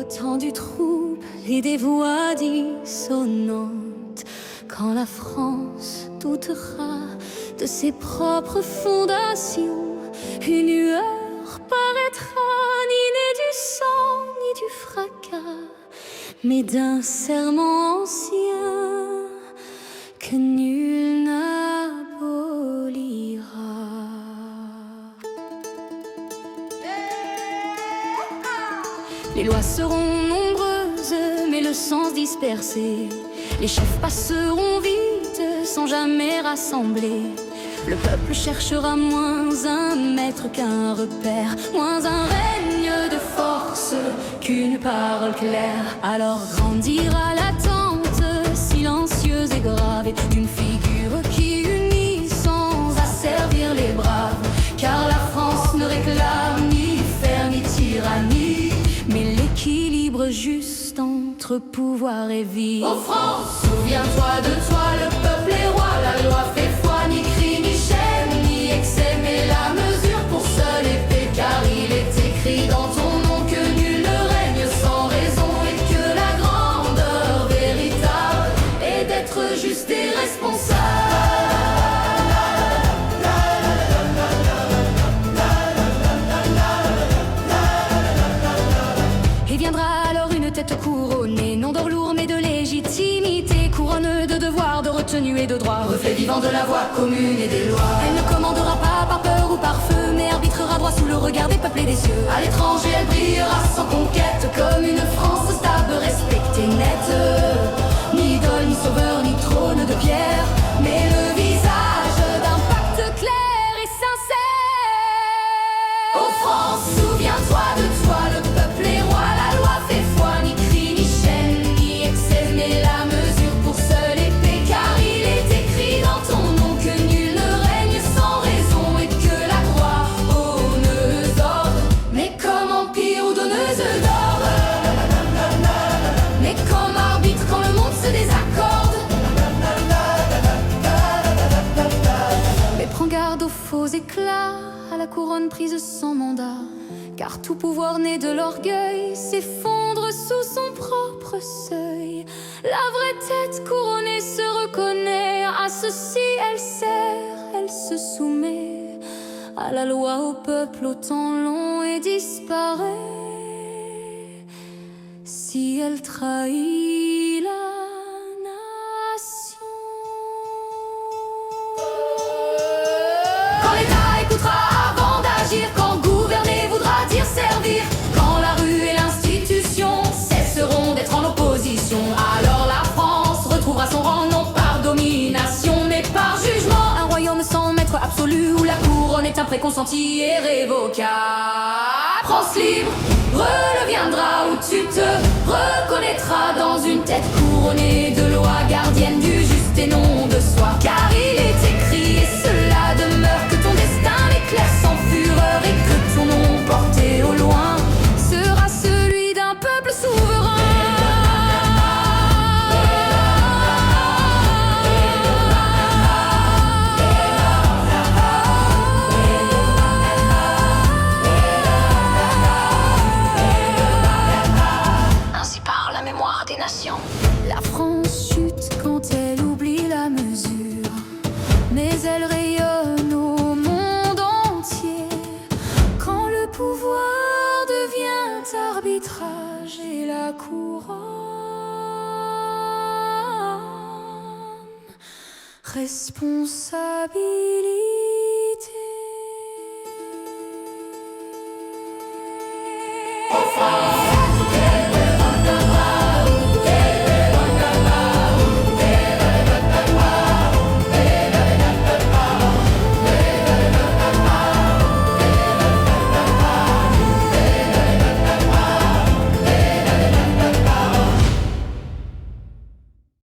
tendues troupes et des voix dissonantes. Quand la France doutera de ses propres fondations, une lueur paraîtra, ni née du sang ni du fracas, mais d'un serment ancien que nul n'abolira. Les lois seront nombreuses, mais le sens dispersé. Les chefs passeront vite, sans jamais rassembler. Le peuple cherchera moins un maître qu'un repère, moins un règne de force qu'une parole claire. Alors grandira l'attente, silencieuse et grave, d'une figure qui unit sans asservir les braves. Car la France ne réclame ni fer ni tyrannie, mais l'équilibre juste entre pouvoir et vie. Ô France, souviens-toi de toi, le peuple est roi. La loi fait foi, ni cri, ni chaîne, ni excès, mais la mesure pour seule épée. Car il est écrit dans ton nom que nul ne règne sans raison, et que la grandeur véritable est d'être juste et responsable. Et viendra alors une tête couronnée, non d'or lourd mais de légitimité, couronne de devoirs, de retenue et de droits, reflet vivant de la voix commune et des lois. Elle ne commandera pas par peur ou par feu, mais arbitrera droit sous le regard des peuples et des cieux. À l'étranger elle brillera sans conquête, comme une France stable, respectée, nette. Ni idole, ni sauveur, ni trône de pierre, mais le visage d'un pacte clair et sincère. Ô France, souviens-toi de toi, le peuple est roi. La loi fait foi, ni cri, ni chaîne, ni excès, mais la mesure pour seule épée. Car il est écrit dans ton nom que nul ne règne sans raison, et que la croix honneuse d'ordre, mais comme empire ou donneuse d'ordre, mais comme arbitre quand le monde se désaccorde. Mais prends garde aux faux éclats, à la couronne prise sans mandat, car tout pouvoir né de l'orgueil s'effondre sous son propre seuil. La vraie tête couronnée se reconnaît, à ceci elle sert, elle se soumet à la loi, au peuple, au temps long, et disparaît si elle trahit la nation. Quand l'État écoutera avant d'agir, quand gouverner voudra dire servir, quand la rue et l'institution cesseront d'être en opposition, alors la France retrouvera son rang, non par domination mais par jugement. Un royaume sans maître absolu, où la couronne est un préconsenti irrévocable. France libre redeviendra, où tu te reconnaîtras dans une tête couronnée de loi, gardienne du juste et non de soi. Car il est écrit, et cela demeure, que ton destin éclaire sans fureur, et que ton nom porté au loin Sera celui d'un peuple souverain. Ainsi parle la mémoire des nations. La France chute quand elle oublie la mesure, mais elle rayonne au monde entier. Quand le pouvoir devient arbitrage et la couronne responsabilité.